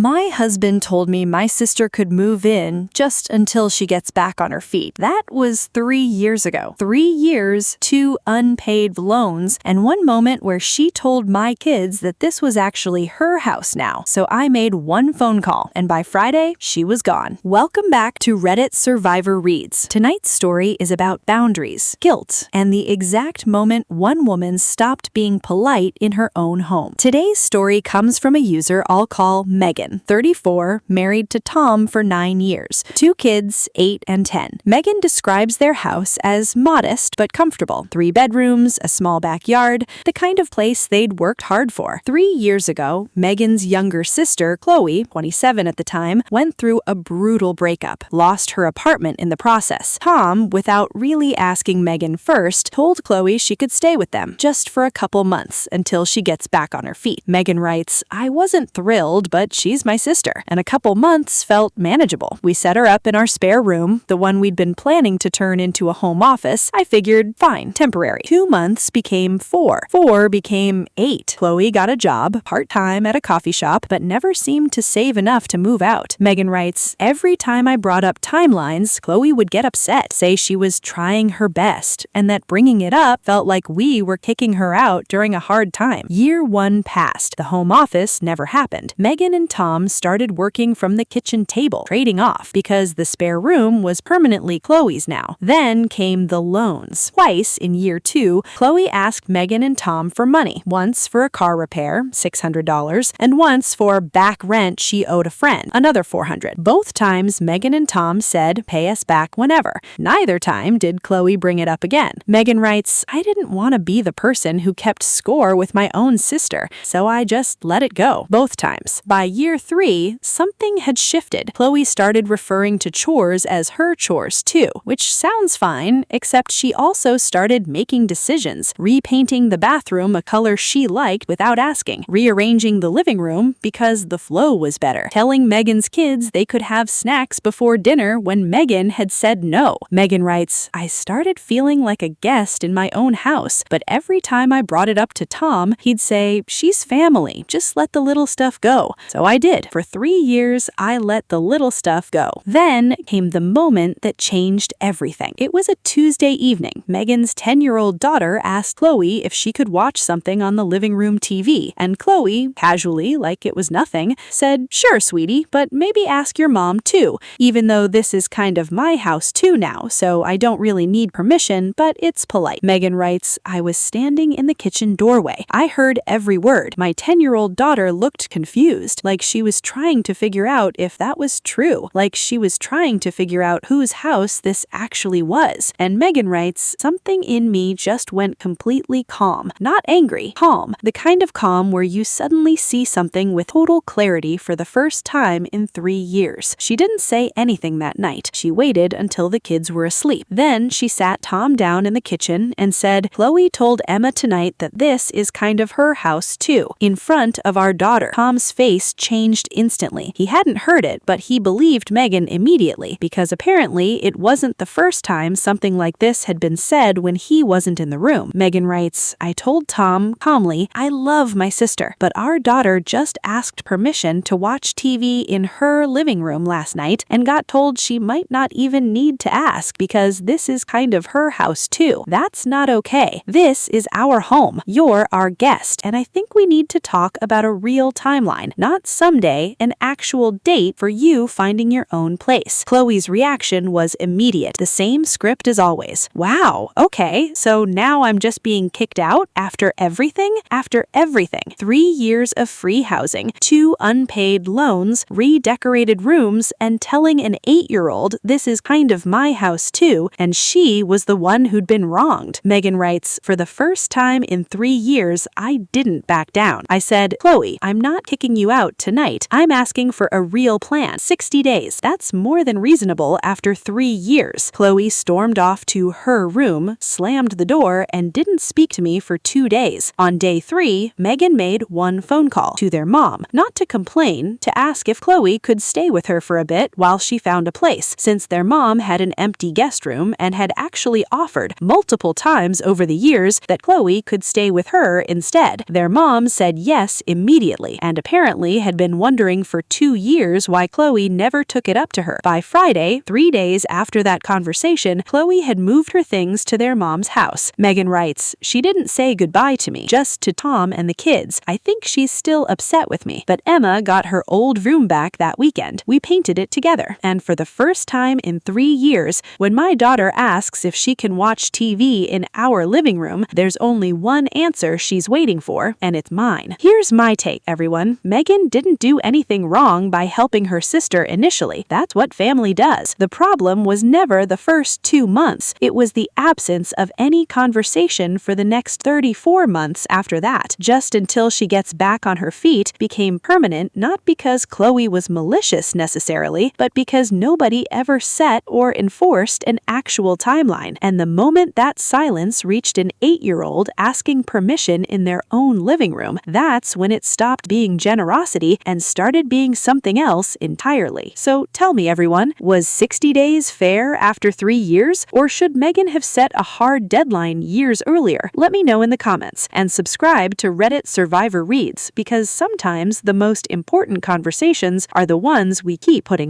My husband told me my sister could move in just until she gets back on her feet. That was 3 years ago. 3 years, 2 unpaid loans, and one moment where she told my kids that this was actually her house now. So I made one phone call, and by Friday, she was gone. Welcome back to Reddit Survivor Reads. Tonight's story is about boundaries, guilt, and the exact moment one woman stopped being polite in her own home. Today's story comes from a user I'll call Megan, 34, married to Tom for 9 years. 2 kids, 8 and 10. Megan describes their house as modest but comfortable. 3 bedrooms, a small backyard, the kind of place they'd worked hard for. 3 years ago, Megan's younger sister, Chloe, 27 at the time, went through a brutal breakup, lost her apartment in the process. Tom, without really asking Megan first, told Chloe she could stay with them just for a couple months until she gets back on her feet. Megan writes, "I wasn't thrilled, but she's my sister, and a couple months felt manageable. We set her up in our spare room, the one we'd been planning to turn into a home office. I figured, fine, temporary. 2 months became 4. 4 became 8. Chloe got a job, part-time at a coffee shop, but never seemed to save enough to move out." Megan writes, "Every time I brought up timelines, Chloe would get upset, say she was trying her best, and that bringing it up felt like we were kicking her out during a hard time. Year 1 passed. The home office never happened. Megan and Tom started working from the kitchen table, trading off, because the spare room was permanently Chloe's now. Then came the loans. Twice in year 2, Chloe asked Megan and Tom for money, once for a car repair, $600, and once for back rent she owed a friend, another $400. Both times Megan and Tom said, pay us back whenever. Neither time did Chloe bring it up again. Megan writes, "I didn't want to be the person who kept score with my own sister, so I just let it go, both times. By year 3, something had shifted. Chloe started referring to chores as her chores too, which sounds fine, except she also started making decisions, repainting the bathroom a color she liked without asking, rearranging the living room because the flow was better, telling Megan's kids they could have snacks before dinner when Megan had said no." Megan writes, "I started feeling like a guest in my own house, but every time I brought it up to Tom, he'd say, 'She's family, just let the little stuff go.' So I did. For 3 years, I let the little stuff go. Then came the moment that changed everything. It was a Tuesday evening. Megan's 10-year-old daughter asked Chloe if she could watch something on the living room TV, and Chloe, casually, like it was nothing, said, 'Sure, sweetie, but maybe ask your mom too, even though this is kind of my house too now, so I don't really need permission, but it's polite.' Megan writes, "I was standing in the kitchen doorway. I heard every word. My 10-year-old daughter looked confused, like she was trying to figure out if that was true, like she was trying to figure out whose house this actually was." And Megan writes, "Something in me just went completely calm. Not angry, calm. The kind of calm where you suddenly see something with total clarity for the first time in 3 years." She didn't say anything that night. She waited until the kids were asleep. Then she sat Tom down in the kitchen and said, "Chloe told Emma tonight that this is kind of her house too, in front of our daughter." Tom's face changed instantly. He hadn't heard it, but he believed Megan immediately, because apparently it wasn't the first time something like this had been said when he wasn't in the room. Megan writes, "I told Tom calmly, 'I love my sister, but our daughter just asked permission to watch TV in her living room last night and got told she might not even need to ask because this is kind of her house too. That's not okay. This is our home. You're our guest, and I think we need to talk about a real timeline, not someday, an actual date for you finding your own place." Chloe's reaction was immediate, the same script as always. "Wow, okay, so now I'm just being kicked out after everything? After everything. 3 years of free housing, 2 unpaid loans, redecorated rooms, and telling an 8-year-old this is kind of my house too, and she was the one who'd been wronged." Megan writes, "For the first time in 3 years, I didn't back down. I said, 'Chloe, I'm not kicking you out tonight. I'm asking for a real plan. 60 days. That's more than reasonable after 3 years. Chloe stormed off to her room, slammed the door, and didn't speak to me for 2 days. On day 3, Megan made one phone call to their mom, not to complain, to ask if Chloe could stay with her for a bit while she found a place, since their mom had an empty guest room and had actually offered multiple times over the years that Chloe could stay with her instead. Their mom said yes immediately, and apparently had been been wondering for 2 years why Chloe never took it up to her. By Friday, 3 days after that conversation, Chloe had moved her things to their mom's house. Megan writes, "She didn't say goodbye to me, just to Tom and the kids. I think she's still upset with me. But Emma got her old room back that weekend. We painted it together. And for the first time in 3 years, when my daughter asks if she can watch TV in our living room, there's only one answer she's waiting for, and it's mine." Here's my take, everyone. Megan didn't do anything wrong by helping her sister initially. That's what family does. The problem was never the first 2 months. It was the absence of any conversation for the next 34 months after that. Just until she gets back on her feet became permanent, not because Chloe was malicious necessarily, but because nobody ever set or enforced an actual timeline. And the moment that silence reached an 8-year-old asking permission in their own living room, that's when it stopped being generosity and started being something else entirely. So tell me, everyone, was 60 days fair after 3 years? Or should Megan have set a hard deadline years earlier? Let me know in the comments, and subscribe to Reddit Survivor Reads, because sometimes the most important conversations are the ones we keep putting